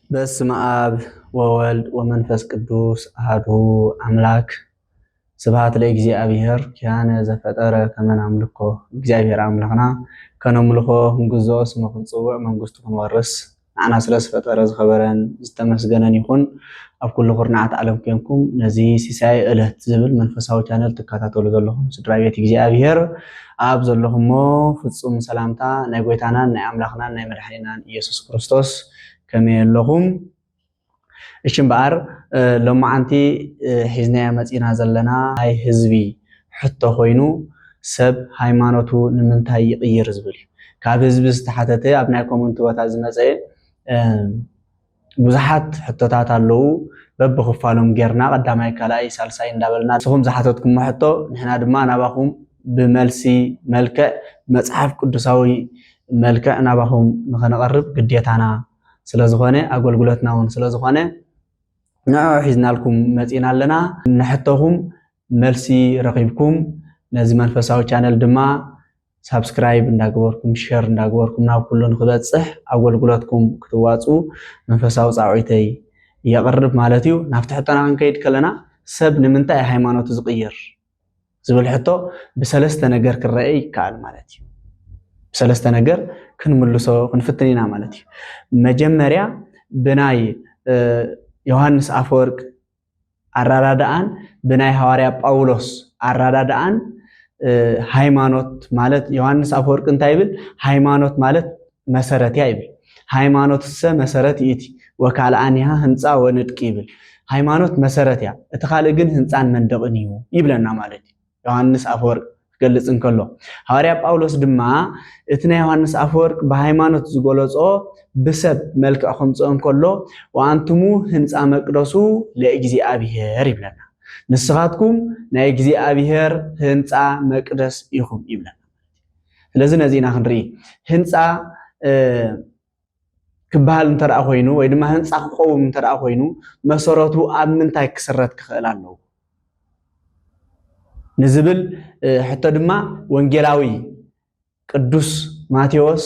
በስመ አብ ወወልድ ወመንፈስ ቅዱስ አሐዱ አምላክ ስብሐት ለእግዚአብሔር ኪያነ ዘፈጠረ ከመ ናምልኮ እግዚአብሔር አምላኽና ከነምልኮ ንግዞ ስሙ ክንጽውዕ መንግስቱ ክንወርስ ንዓና ስለ ዝፈጠረ ዝኸበረን ዝተመስገነን ይኹን። ኣብ ኩሉ ኩርናዓት ዓለም ኮንኩም ነዚ ሲሳይ ዕለት ዝብል መንፈሳዊ ቻነል ትከታተሉ ዘለኹም ስድራ ቤት እግዚአብሔር ኣብ ዘለኹሞ ፍጹም ሰላምታ ናይ ጎይታናን ናይ ኣምላኽናን ናይ መድሓኒናን ኢየሱስ ክርስቶስ ከመይ ኣለኹም? እሺ እምበኣር ሎማዓንቲ ሒዝናዮ መፂና ዘለና ናይ ህዝቢ ሕቶ ኮይኑ ሰብ ሃይማኖቱ ንምንታይ ይቕይር ዝብል ካብ ህዝቢ ዝተሓተተ ኣብ ናይ ኮመንት ቦታ ዝመፀ ብዙሓት ሕቶታት ኣለዉ። በብክፋሎም ጌርና ቀዳማይ ካልኣይ ሳልሳይ እንዳበልና ንስኹም ዝሓተትኩም ሕቶ ንሕና ድማ ናባኹም ብመልሲ መልክዕ መፅሓፍ ቅዱሳዊ መልክዕ ናባኹም ንኸነቐርብ ግዴታና ስለዝኾነ ኣገልግሎትና እውን ስለዝኾነ ንዑ ሒዝናልኩም መፂና ኣለና። ንሕቶኹም መልሲ ረኺብኩም ነዚ መንፈሳዊ ቻነል ድማ ሳብስክራይብ እንዳገበርኩም ሼር እንዳገበርኩም ናብ ኩሉ ንክበፅሕ ኣገልግሎትኩም ክትዋፁ መንፈሳዊ ፃውዒተይ የቕርብ ማለት እዩ። ናብቲ ሕቶና ክንከይድ ከለና ሰብ ንምንታይ ሃይማኖቱ ዝቕይር ዝብል ሕቶ ብሰለስተ ነገር ክረአ ይከኣል ማለት እዩ። ብሰለስተ ነገር ክንምልሶ ክንፍትን ኢና ማለት እዩ። መጀመርያ ብናይ ዮሃንስ አፈወርቅ ኣራዳድኣን ብናይ ሐዋርያ ጳውሎስ ኣራዳድኣን ሃይማኖት ማለት ዮሃንስ አፈወርቅ እንታይ ይብል? ሃይማኖት ማለት መሰረት እያ ይብል። ሃይማኖት ሰ መሰረት ይእቲ ወካልኣኒሃ ህንፃ ወንድቂ ይብል። ሃይማኖት መሰረት እያ እቲ ካልእ ግን ህንፃን መንደቕን እዩ ይብለና ማለት እዩ ዮሃንስ አፈወርቅ ገልጽ እንከሎ። ሐዋርያ ጳውሎስ ድማ እቲ ናይ ዮሃንስ አፈወርቅ ብሃይማኖት ዝገለጾ ብሰብ መልክዕ ከምፅኦ እንከሎ ወአንትሙ ህንፃ መቅደሱ ለእግዚአብሔር ይብለና። ንስኻትኩም ናይ እግዚአብሔር ህንፃ መቅደስ ኢኹም ይብለና። ስለዚ ነዚ ኢና ክንርኢ ህንፃ ክበሃል እንተደኣ ኮይኑ ወይ ድማ ህንፃ ክቆውም እንተደኣ ኮይኑ መሰረቱ ኣብ ምንታይ ክስረት ክኽእል ኣለዎ ንዝብል ሕቶ ድማ ወንጌላዊ ቅዱስ ማቴዎስ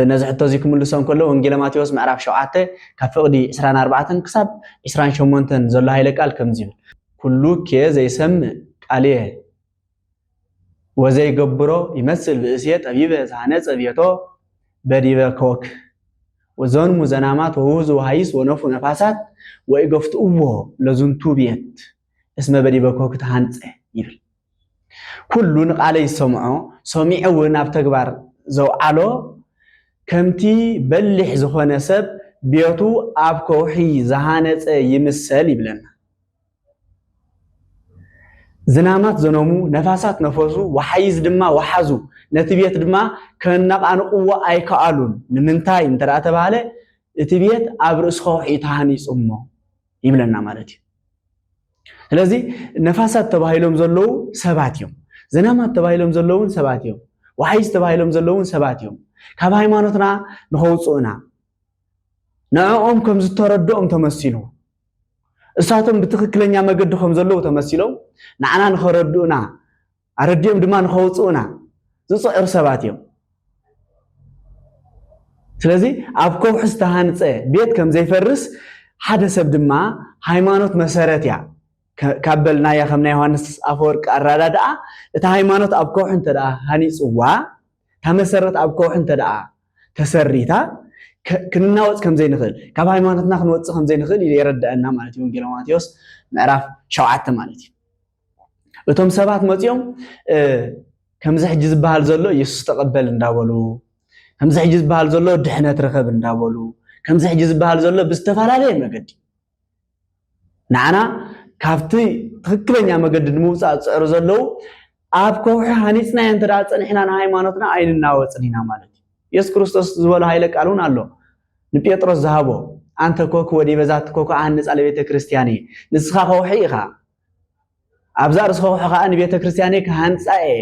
ነዚ ሕቶ እዚ ክምልሶ እንከሎ ወንጌለ ማቴዎስ ምዕራፍ 7 ካብ ፍቕዲ 24 ክሳብ 28 ዘሎ ሃይለ ቃል ከምዚ ይብል። ኩሉ ከ ዘይሰምዕ ቃልየ ወዘይገብሮ ይመስል ብእስየ ጠቢበ ዝሃነፀ ቤቶ በዲበ ኮክ ወዘንሙ ዘናማት ወውዙ ወሃይስ ወነፉ ነፋሳት ወይገፍትእዎ ለዝንቱ ቤት እስመ በዲበ ኮክ ተሃንፀ ይብል። ኩሉ ንቃለ ይሰምዖ ሰሚዑ እውን ኣብ ተግባር ዘውዓሎ ከምቲ በሊሕ ዝኾነ ሰብ ቤቱ ኣብ ከውሒ ዝሃነፀ ይምሰል ይብለና። ዝናማት ዘነሙ ነፋሳት ነፈሱ ወሓይዝ ድማ ወሓዙ ነቲ ቤት ድማ ከነቃንቅዎ ኣይከኣሉን። ንምንታይ እንተደኣ ተባሃለ እቲ ቤት ኣብ ርእሲ ከውሒ ተሃኒፁ እሞ ይብለና ማለት እዩ። ስለዚ ነፋሳት ተባሂሎም ዘለዉ ሰባት እዮም። ዝናማት ተባሂሎም ዘለውን ሰባት እዮም። ወሓይዝ ተባሂሎም ዘለውን ሰባት እዮም። ካብ ሃይማኖትና ንኸውፅኡና ንዕኦም ከም ዝተረድኦም ተመሲሉ እሳቶም ብትክክለኛ መገዲ ከም ዘለዉ ተመሲሎም ንዓና ንኸረድኡና ኣረዲኦም ድማ ንኸውፅኡና ዝፅዕሩ ሰባት እዮም። ስለዚ ኣብ ከውሒ ዝተሃንፀ ቤት ከም ዘይፈርስ ሓደ ሰብ ድማ ሃይማኖት መሰረት እያ ካብ በልናያ ከም ናይ ዮሃንስ አፈወርቅ ኣራዳድኣ እቲ ሃይማኖት ኣብ ከውሒ እንተደኣ ሃኒፅዋ እታ መሰረት ኣብ ከውሒ እንተደኣ ተሰሪታ ክንናወፅ ከም ዘይንኽእል ካብ ሃይማኖትና ክንወፅእ ከም ዘይንኽእል የረድአና ማለት እዩ ወንጌል ማቴዎስ ምዕራፍ 7 ማለት እዩ። እቶም ሰባት መፂኦም ከምዚ ሕጂ ዝበሃል ዘሎ ኢየሱስ ተቐበል እንዳበሉ ከምዚ ሕጂ ዝበሃል ዘሎ ድሕነት ረኸብ እንዳበሉ ከምዚ ሕጂ ዝበሃል ዘሎ ብዝተፈላለየ መገዲ ንዓና ካብቲ ትክክለኛ መገዲ ንምውፃእ ዝፅዕሩ ዘለዉ ኣብ ከውሒ ሃኒፅና እንተደኣ ፀኒሕና ንሃይማኖትና ኣይንናወፅን ኢና ማለት እዩ። ኢየሱስ ክርስቶስ ዝበሎ ሃይለ ቃል እውን ኣሎ ንጴጥሮስ ዝሃቦ አንተ ኮክ ወዲበ ዛቲ ኮክ ኣሃንፃ ለቤተ ክርስቲያን ንስኻ ከውሒ ኢኻ ኣብዛ ርእሲ ከውሒ ከዓ ንቤተ ክርስቲያን ክሃንፃ እየ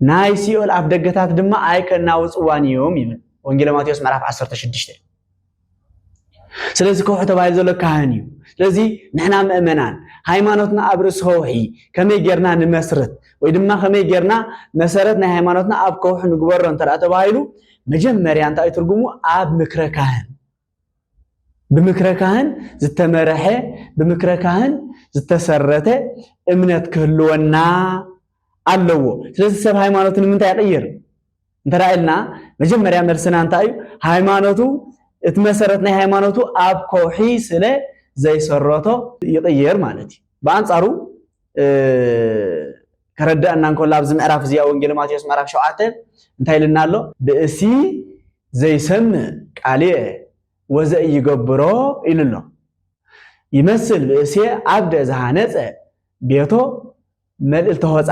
ናይ ሲኦል ኣፍ ደገታት ድማ ኣይከናውፅዋን እዮም ይብል ወንጌል ማቴዎስ ምዕራፍ 16። ስለዚ ከውሒ ተባሂሉ ዘሎ ካህን እዩ። ስለዚ ንሕና ምእመናን ሃይማኖትና ኣብ ርእሲ ከውሒ ከመይ ጌርና ንመስርት ወይ ድማ ከመይ ጌርና መሰረት ናይ ሃይማኖትና ኣብ ከውሒ ንግበሮ እንተደኣ ተባሂሉ مجمّر أنت أي ترجمه أب مكركهن بمكركهن زتمرحة بمكركهن زتسرته إمنت كلونا اللو ስለዚህ ሰብ ሃይማኖትን ምን ታይቀይር እንተራይልና መጀመሪያ መልስና አንታይ ሃይማኖቱ እትመሰረትና ሃይማኖቱ አብ ኮሒ ስለ ዘይሰረቶ ይቀየር ማለት በአንጻሩ ከረዳና እንኮላ ኣብዚ ምዕራፍ እዚያ ወንጌል ማቴዎስ ምዕራፍ 7 እንታይልናሎ ብእሲ ዘይሰም ቃልየ ወዘይ ይገብሮ ይልሎ ይመስል ብእሲ አብደ ዘሃነጸ ቤቶ መልእልተ ሆጻ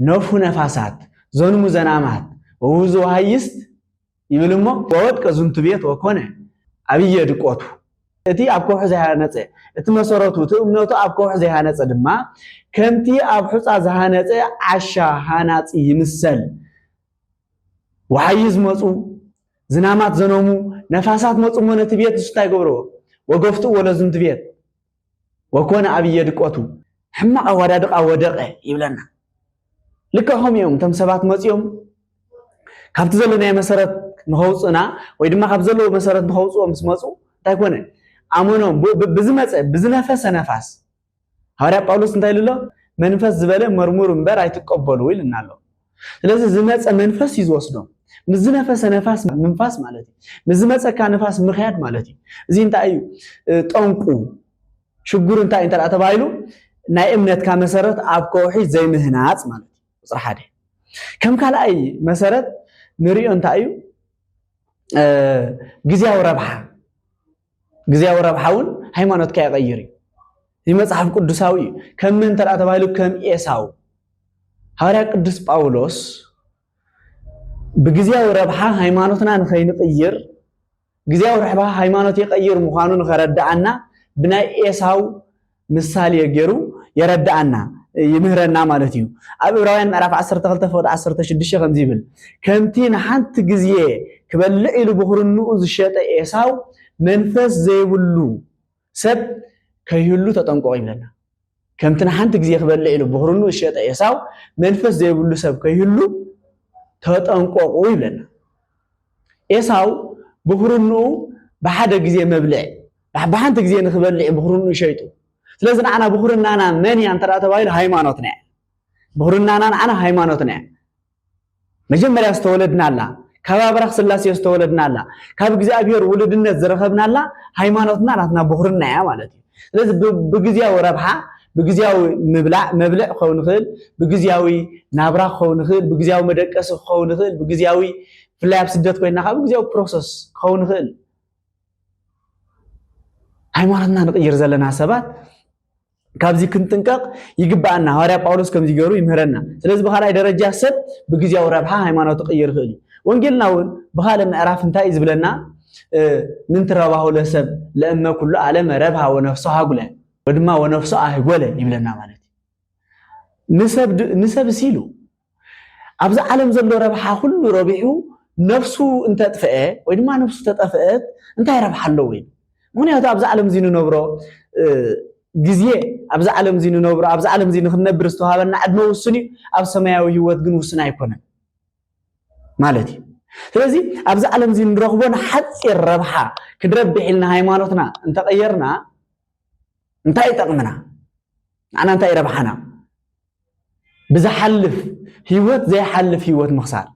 ነፉ ነፋሳት ዞንሙ ዘናማት ወውዙ ሃይስት ይብልሞ ወወድቀ ዝንቱ ቤት ወኮነ አብየ ድቆቱ እቲ ኣብ ኮሕ ዘሃነጸ እቲ መሰረቱ እቲ እምነቱ ኣብ ኮሕ ዘሃነጸ ድማ ከምቲ ኣብ ሕፃ ዘሃነጸ ዓሻ ሃናጺ ይምሰል ወሃይዝ መጹ ዝናማት ዘነሙ ነፋሳት መጹ ሞነት ቤት ስታይ ገብሮ ወገፍቱ ወለ ዝንቱ ቤት ወኮነ አብየ ድቆቱ ሕማቅ ወዳድቃ ወደቀ ይብለና ልከሆም እዮም ተም ሰባት መጽዮም ካብቲ ዘለናይ መሰረት ንኸውጽና ወይ ድማ ካብ ዘለዎ መሰረት ንኸውጽኦም ስመጹ እንታይ ኮነ ኣሞኖም ብዝመጸ ብዝነፈሰ ነፋስ ሐዋርያ ጳውሎስ እንታይ ኢሉሎ መንፈስ ዝበለ መርሙር እምበር አይትቀበሉ ይልናሎ ስለዚ ዝመጸ መንፈስ ይዝወስዶም ምዝነፈሰ ነፋስ መንፈስ ማለት ምዝመጸካ ነፋስ ምኽያድ ማለት እዚ እንታይ እዩ ጠንቁ ሽጉር እንታይ እንተራ ተባይሉ ናይ እምነትካ መሰረት ኣብ ኮሒ ዘይምህናጽ ማለት ቁጥር 1 ከም ካልኣይ መሰረት ንሪኦ እንታይ እዩ ግዚያዊ ረብሓውን ሃይማኖትካ ይቀይር እዩ መጽሐፍ ቅዱሳዊ ከም ምን ተራ ተባይሉ ከም ኤሳው ሐዋርያ ቅዱስ ጳውሎስ بجزياو ربحة هيمانوتنا نخين قير جزياو ربحة هيمانوت يقير مخانون خرد عنا بنا إيساو مثال يجرو يرد عنا يمهرنا مالتيو أبي براين معرف 10 تغلطة فوق 10 تشدش خمزيبل كمتين حنت جزيه كبل إلو بخور النوز الشتاء إيساو منفس زي ولو سب كيهلو تطنقوا لنا كمتين حنت جزيه كبل إلو بخور النوز الشتاء إيساو منفس زي ولو سب كيهلو ተጠንቆቁ ይለና ኤሳው ብሁሩኑ በሓደ ጊዜ መብልዕ በሓንተ ጊዜ ንኽበልዕ ብሁሩኑ ሸይጡ ስለዚህ አና ብሁሩናና መን ያንተራ ተባይል ሃይማኖት ነኝ ብሁሩናና አና ሃይማኖት ነኝ መጀመሪያ ዝተወለድናላ ከባብራኽ ስላሴ ዝተወለድናላ ካብ እግዚአብሔር ውልድነት ዝረኸብናላ ሃይማኖትና ናትና ብሁሩና ያ ማለት እዩ ስለዚህ በግዚያው ረብሓ بجزياوي مبلع خون خل بجزياوي نابرا خون خل بجزياوي مدقس خون خل بجزياوي فلاب سدت كوينا خا بجزياوي بروسس خون خل هاي مرنا نغير زلنا سبات كابزي كنتنقق يقبعنا ሐዋርያ ጳውሎስ ከምዚ ገሩ ይምህረና ስለዚህ በኋላ ደረጃ ሰብ بجزياوي ረብሓ ሃይማኖት ተቀይር خل ወንጌልናውን በኋላ ምዕራፍ እንታይ ዝብለና ምን ተራባሁ ለሰብ ለእመ ኩሉ ዓለም ረብሓ ወነፍሱ ሃጉለ ودما ونفسه أهجوله يبلنا مالتي نسب سيلو أبز عالم زلو ربحه كل ربحه نفسه انت تفقه ودما نفسه تتفقت انت يربح اللوين هنا هذا أبز عالم زينو نبرو جزية أبز عالم زينو نبرو أبز عالم زينو خلنا برستو هذا نعدمه السني أبز سماوي يود جنو السنة يكونه مالتي ስለዚህ أبز عالم زينو رغبون حتى الربحه كدربح لنا هايمانوتنا انت غيرنا انتاي تقمنا انا انتاي ربحنا بزحلف هيوت زي حلف هيوت مخسار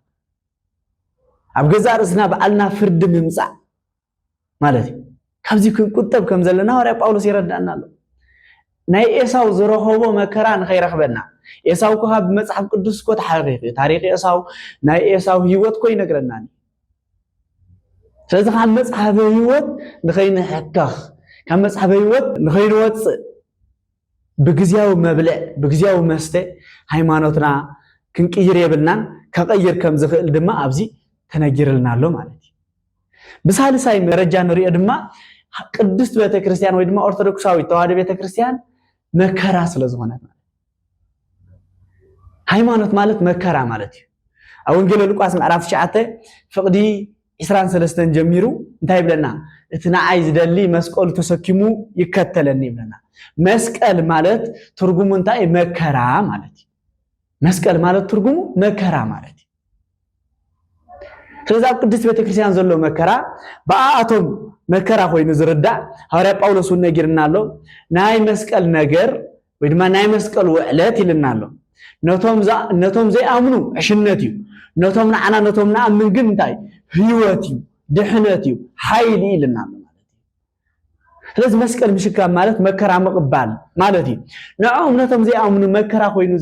ابغزار اسنا بعلنا فرد ممصع مالتي كابزي كنقطب كم زلنا ورا باولوس يردانا له ناي اساو زرهوبو مكران خير خبنا اساو كو هاب مصحف قدس كو تاريخ اساو ناي اساو هيوت كو ينغرنا ስለዚህ ካብ መጽሐፈ ህይወት ንኸይነ ሕካኽ ካብ መጽሐፈ ህይወት ንኸይነ ወጽእ بجزياو مبلع بجزياو مسته ሃይማኖትና ክንቅይር የብልናን ከቀይር ከም ዝኽእል ድማ ኣብዚ ተነጊርልናሎ ማለት እዩ ብሳልሳይ መረጃ ንሪኦ ድማ ቅድስት ቤተክርስቲያን ወይ ድማ ኦርቶዶክሳዊ ተዋህዶ ቤተክርስቲያን መከራ ስለዝኾነት ሃይማኖት ማለት መከራ ማለት እዩ ኣብ ወንጌል ሉቃስ ምዕራፍ 9 ፍቅዲ 23 ጀሚሩ እንታይ ይብለና እቲ ንዓይ ዝደሊ መስቀል ተሰኪሙ ይከተለኒ ይብለና መስቀል ማለት ትርጉሙ እንታይ መከራ ማለት መስቀል ማለት ትርጉሙ መከራ ማለት ስለዚህ ኣብ ቅድስት ቤተክርስቲያን ዘሎ መከራ በአቶም መከራ ኮይኑ ዝርዳእ ሐዋርያ ጳውሎስ ወነጊርና ኣሎ ናይ መስቀል ነገር ወይ ድማ ናይ መስቀል ውዕለት ይልና ኣሎ ነቶም ዘይኣምኑ ዕሽነት እዩ ነቶም ንዓና ነቶም ንኣምን ግን እንታይ ህይወት እዩ ድሕነት እዩ ሓይሊ ይልና ኣሎ ማለት እዩ ስለዚህ መስቀል ምሽካም ማለት መከራ መቅባል ማለት እዩ ንዖም ነቶም ዘይኣምኑ መከራ ኮይኑ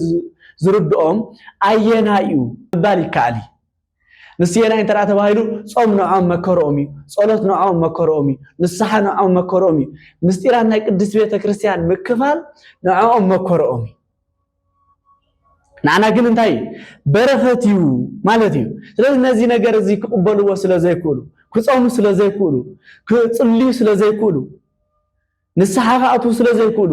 ዝርድኦም ኣየና እዩ ባል ይካኣል ንስየና እንተራ ተባሂሉ ጾም ንዖም መከሮኦም እዩ ጸሎት ንዖም መከሮኦም እዩ ንስሓ ንዖም መከሮኦም እዩ ምስጢራት ናይ ቅድስት ቤተክርስቲያን ምክፋል ንዖም መከሮኦም እዩ ንዓና ግን እንታይ በረኸት እዩ ማለት እዩ ስለዚህ ነዚ ነገር እዚ ክቅበልዎ ስለዘይክእሉ ክጾሙ ስለዘይክእሉ ክጽልዩ ስለዘይክእሉ ንስሓ ከኣቱ ስለዘይክእሉ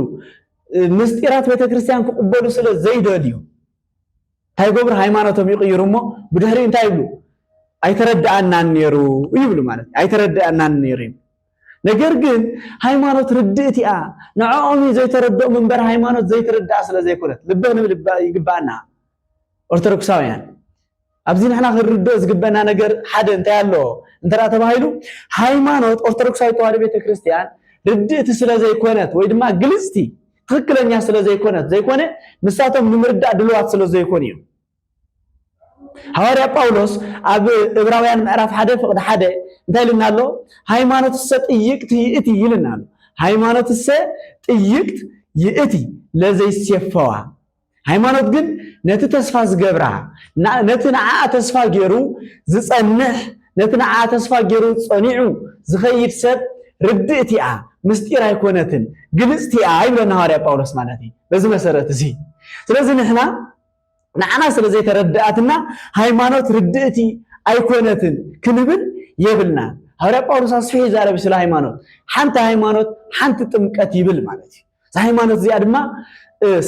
ምስጢራት ቤተክርስቲያን ክቅበሉ ስለዘይደልዩ እንታይ ገብሩ ሃይማኖቶም ይቅይሩ እሞ ብድሕሪ እንታይ ይብሉ ኣይተረዳእናን ነይሩ ይብሉ ማለት ኣይተረዳእናን ነይሩ ነገር ግን ሃይማኖት ርድእት እያ ንዖም ዘይተረድኡ መንበር ሃይማኖት ዘይተረዳእ ስለዘይኮነት ልብህን ይግባአና ኦርቶዶክሳውያን ኣብዚ ንሕና ክርድኦ ዝግበና ነገር ሓደ እንታይ ኣሎ እንተራ ተባሂሉ ሃይማኖት ኦርቶዶክሳዊ ተዋህዶ ቤተክርስቲያን ርድእት ስለዘይኮነት ወይ ድማ ግልጽቲ ትክክለኛ ስለዘይኮነት ዘይኮነ ንሳቶም ንምርዳእ ድልዋት ስለዘይኮነ እዩ ሐዋርያ ጳውሎስ ኣብ ዕብራውያን ምዕራፍ 1 ፍቅድ 1 እንታይ ይልና ኣሎ ሃይማኖት ጥይቅት ይእቲ ይልና ኣሎ ሃይማኖት ጥይቅት ይእቲ ለዘይስየፈዋ ሃይማኖት ግን ነቲ ተስፋ ዝገብራ ነቲ ንዓ ተስፋ ገይሩ ዝጸንሕ ነቲ ንዓ ተስፋ ገይሩ ጸኒዑ ዝኸይድ ሰብ ርድእት እያ ምስጢር ኣይኮነትን ግልጽቲ እያ ይብለና ሐዋርያ ጳውሎስ ማለት እዩ በዚ መሰረት እዚ ስለዚህ ንሕና ንዓና ስለዘይተረዳእትና ሃይማኖት ርድእቲ ኣይኮነትን ክንብል የብልና ሐዋርያ ጳውሎስ ኣስፊሕ ይዛረብ ስለ ሃይማኖት ሓንቲ ሃይማኖት ሓንቲ ጥምቀት ይብል ማለት እዩ እዚ ሃይማኖት እዚኣ ድማ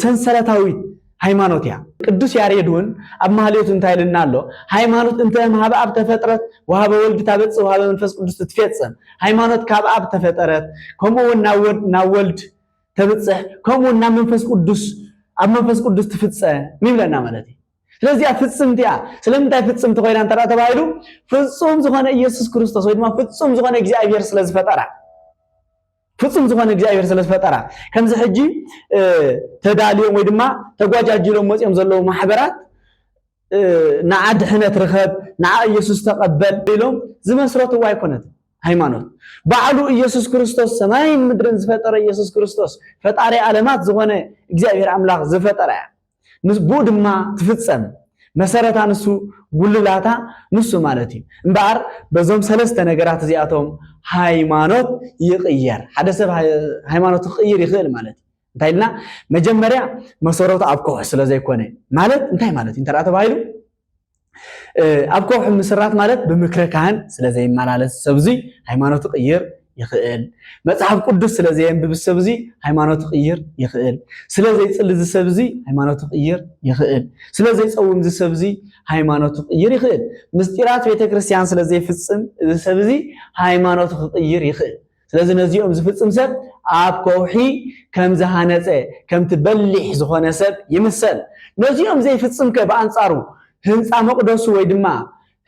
ሰንሰለታዊት ሃይማኖት እያ ቅዱስ ያሬድ እውን ኣብ ማህሌቱ እንታይ ይልና ኣሎ ሃይማኖት እንተ ማህበ ኣብ ተፈጥረት ወሃበ ወልድ ታበጽሕ ወሃበ መንፈስ ቅዱስ ትፈጽም ሃይማኖት ካብ ኣብ ተፈጠረት ከምኡ ናብ ወልድ ተበጽሕ ከምኡ ናብ መንፈስ ቅዱስ ኣብ መንፈስ ቅዱስ ትፍጸም ይብለና ማለት እዩ ስለዚህ ፍጽምት ያ ስለምንታይ ፍጽምት ኮይና እንተራ ተባሂሉ ፍጹም ዝኾነ ኢየሱስ ክርስቶስ ወይ ድማ ፍጹም ዝኾነ እግዚአብሔር ስለዝፈጠራ ፍጹም ዝኾነ እግዚአብሔር ስለዝፈጠራ ከምዚ ሕጂ ተዳልዮም ወይ ድማ ተጓጃጅሎም መጽኦም ዘለዉ ማሕበራት ንዓ ድሕነት ርኸብ ንዓ ኢየሱስ ተቀበል ኢሎም ዝመስረትዋ ኣይኮነት ሃይማኖት ባዕሉ ኢየሱስ ክርስቶስ ሰማይን ምድርን ዝፈጠረ ኢየሱስ ክርስቶስ ፈጣሪ ዓለማት ዝኾነ እግዚአብሔር አምላክ ዝፈጠረ ንስቡ ድማ ትፍጸም መሰረታ ንሱ ጉልላታ ንሱ ማለት እዩ እምበር በዞም ሰለስተ ነገራት እዚኣቶም ሃይማኖት ይቅየር ሓደ ሰብ ሃይማኖት ክቅይር ይኽእል ማለት እንታይ ኢልና መጀመርያ መሰረቱ ኣብ ከውሕ ስለዘይኮነ ማለት እንታይ ማለት እንተራ ተባሂሉ ኣብ ከውሕ ምስራት ማለት ብምክረ ካህን ስለዘይመላለስ ሰብዚ ሃይማኖት ክቅይር ይኽእል መጽሐፍ ቅዱስ ስለዘይንብብ ሰብዚ ሃይማኖት ክቅይር ይኽእል ስለዘይጽልይ ሰብዚ ሃይማኖት ክቅይር ይኽእል ስለዘይጸውም ሰብዚ ሃይማኖት ክቅይር ይኽእል ምስጢራት ቤተክርስቲያን ስለዘይፍጽም ሰብዚ ሃይማኖት ክቅይር ይኽእል ስለዚህ ነዚኦም ዝፍጽም ሰብ ኣብ ከውሒ ከም ዝሃነጸ ከም ትበልሕ ዝኾነ ሰብ ይምሰል ነዚኦም ዘይፍጽም በአንጻሩ ህንጻ መቅደሱ ወይ ድማ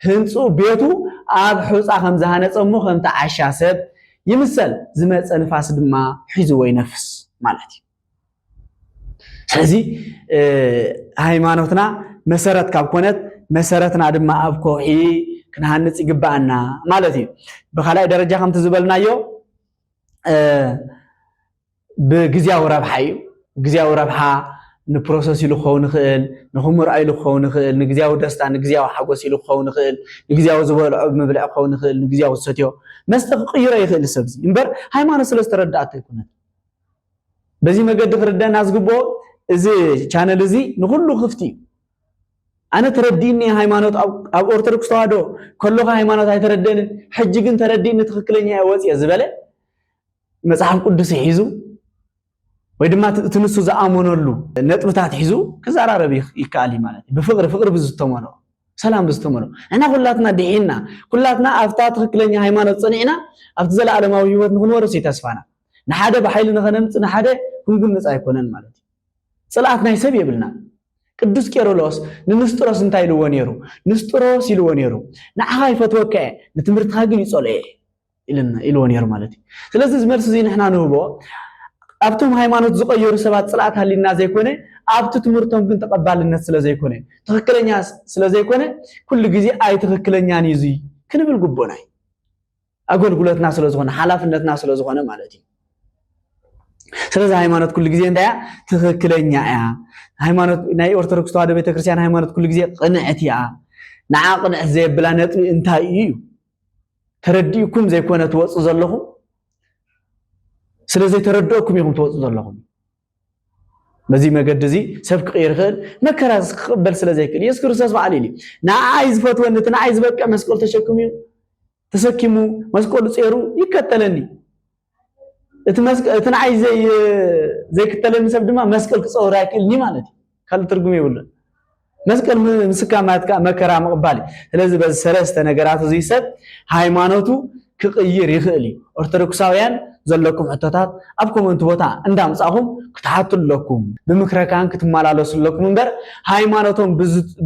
ህንጹ ቤቱ ኣብ ሕፃ ከም ዝሃነጸ እሞ ከም ተዓሻ ሰብ ይምሰል ዝመጸ ንፋስ ድማ ሒዝዎ ይነፍስ ማለት እዩ ስለዚህ ሃይማኖትና መሰረት ካብ ኮነት መሰረትና ድማ ኣብ ከውሒ ክንሃንጽ ይግባአና ማለት እዩ በኻላይ ደረጃ ከምቲ ዝበልናዮ ብግዚያዊ ረብሓ እዩ ግዚያዊ ረብሓ ንፕሮሰስ ኢሉ ክኸውን ይኽእል ንኽምርዖ ኢሉ ክኸውን ይኽእል ንግዚያዊ ደስታ ንግዚያዊ ሓጎስ ኢሉ ክኸውን ይኽእል ንግዚያዊ ዝበልዖ ምብልዕ ክኸውን ይኽእል ንግዚያዊ ዝሰትዮ መስተ ክቅይሮ ይኽእል ሰብዚ እምበር ሃይማኖት ስለዝተረዳእቶ ኣይኮነን በዚ መገዲ ክርዳእና ዝግብኦ እዚ ቻነል እዚ ንኩሉ ክፍቲ እዩ ኣነ ተረዲእኒ ሃይማኖት ኣብ ኦርቶዶክስ ተዋህዶ ከለኻ ሃይማኖት ኣይተረድእንን ሕጂ ግን ተረዲእኒ ትክክለኛ ወፅየ ዝበለ መጽሐፍ ቅዱስ ሒዙ ወይ ድማ ትንሱ ዝኣመነሉ ነጥብታት ሒዙ ክዛራረብ ይከኣል ማለት እዩ ብፍቅሪ ብዝተመነኦ ሰላም ብዝተመነኦ እና ኩላትና ድሒና ኩላትና ኣብታ ትክክለኛ ሃይማኖት ጽኒዕና ኣብቲ ዘለዓለማዊ ህይወት ንክንወርስ ተስፋና ንሓደ ብሓይሊ ንኸነምጽእ ንሓደ ክንጉንጽ ኣይኮነን ማለት እዩ ጽልኣት ናይ ሰብ የብልና ቅዱስ ቄርሎስ ንንስጥሮስ እንታይ ኢልዎ ነይሩ ንስጥሮስ ኢልዎ ነይሩ ንዓኻ ይፈትወከ ንትምህርትኻ ግን ይጸልየ ኢልዎ ነይሩ ማለት እዩ ስለዚህ ዝመልስ እዚ ንሕና ንህቦ ኣብቶም ሃይማኖት ዝቀየሩ ሰባት ጽላእት ሃሊና ዘይኮነ ኣብቲ ትምህርቶም ግን ተቀባልነት ስለዘይኮነ ትክክለኛ ስለዘይኮነ ኩሉ ግዜ ኣይ ትክክለኛን እዩ ክንብል ግቦናይ ኣገልግሎትና ስለዝኾነ ሓላፍነትና ስለዝኾነ ማለት እዩ ስለዚህ ሃይማኖት ኩሉ ግዜ እንታይ ትክክለኛ እያ ሃይማኖት ናይ ኦርቶዶክስ ተዋህዶ ቤተክርስቲያን ሃይማኖት ኩሉ ግዜ ቅንዕት እያ ንዓ ቅንዕት ዘይብላ ነጥቢ እንታይ እዩ ተረዲእኩም ዘይኮነ ትወጽ ዘለኹም ስለዚህ ተረድኦኩም ይኹም ትወጽ ዘለኹም በዚህ መገድ እዚ ሰብ ክቅይር ይኽእል መከራ ክቅበል ስለዘይክእል ኢየሱስ ክርስቶስ በዓል ኢሉ ንዓይ ዝፈትወኒ እቲ ንዓይ ዝበቀ መስቀል ተሰኪሙ መስቀሉ ጼሩ ይከተለኒ እቲ ንዓይ ዘይክተለኒ ሰብ ድማ መስቀል ክፀውር አይክልኒ ማለት እዩ ካል ትርጉም ይብሉን መስቀል ምስካማት መከራ መቅባል ስለዚህ በዚ ሰለስተ ነገራት እዚ ሰብ ሃይማኖቱ ክቅይር ይኽእል ኦርቶዶክሳውያን ዘለኩም ሕቶታት ኣብ ኮመንት ቦታ እንዳምጻኹም ክትሓትሉለኩም ብምክረካን ክትመላለሱለኩም እንበር ሃይማኖቶም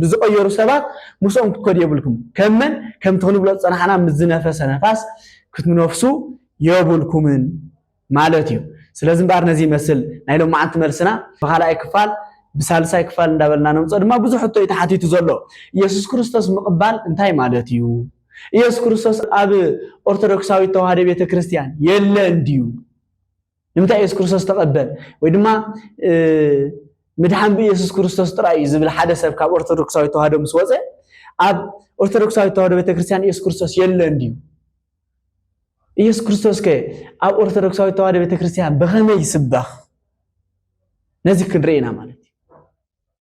ብዝቀየሩ ሰባት ሙሶም ክትከዱ የብልኩም ከመን ከም ትኽንብሎ ጽናሕና ምዝነፈሰ ነፋስ ክትነፍሱ የብልኩምን ማለት እዩ ስለዚህ እምበር ነዚ ይመስል ናይ ሎም ማዓንቲ መልስና በኻልኣይ ክፋል ብሳልሳይ ክፋል እንዳበልና ነምጾ ድማ ብዙሕ ሕቶ ይተሓቲቱ ዘሎ ኢየሱስ ክርስቶስ ምቕባል እንታይ ማለት እዩ ኢየሱስ ክርስቶስ ኣብ ኦርቶዶክሳዊት ተዋህዶ ቤተክርስቲያን የለ እንዲዩ ንምንታይ ኢየሱስ ክርስቶስ ተቀበል ወይ ድማ ምድሓን ብኢየሱስ ክርስቶስ ጥራይ ዝብል ሓደ ሰብ ካብ ኦርቶዶክሳዊት ተዋህዶ ምስ ወፀ ኣብ ኦርቶዶክሳዊት ተዋህዶ ቤተክርስቲያን ኢየሱስ ክርስቶስ የለ እንዲዩ ኢየሱስ ክርስቶስ ኣብ ኦርቶዶክሳዊት ተዋህዶ ቤተክርስቲያን በኸመይ ይስበኽ ነዚ ክንርኢና ማለት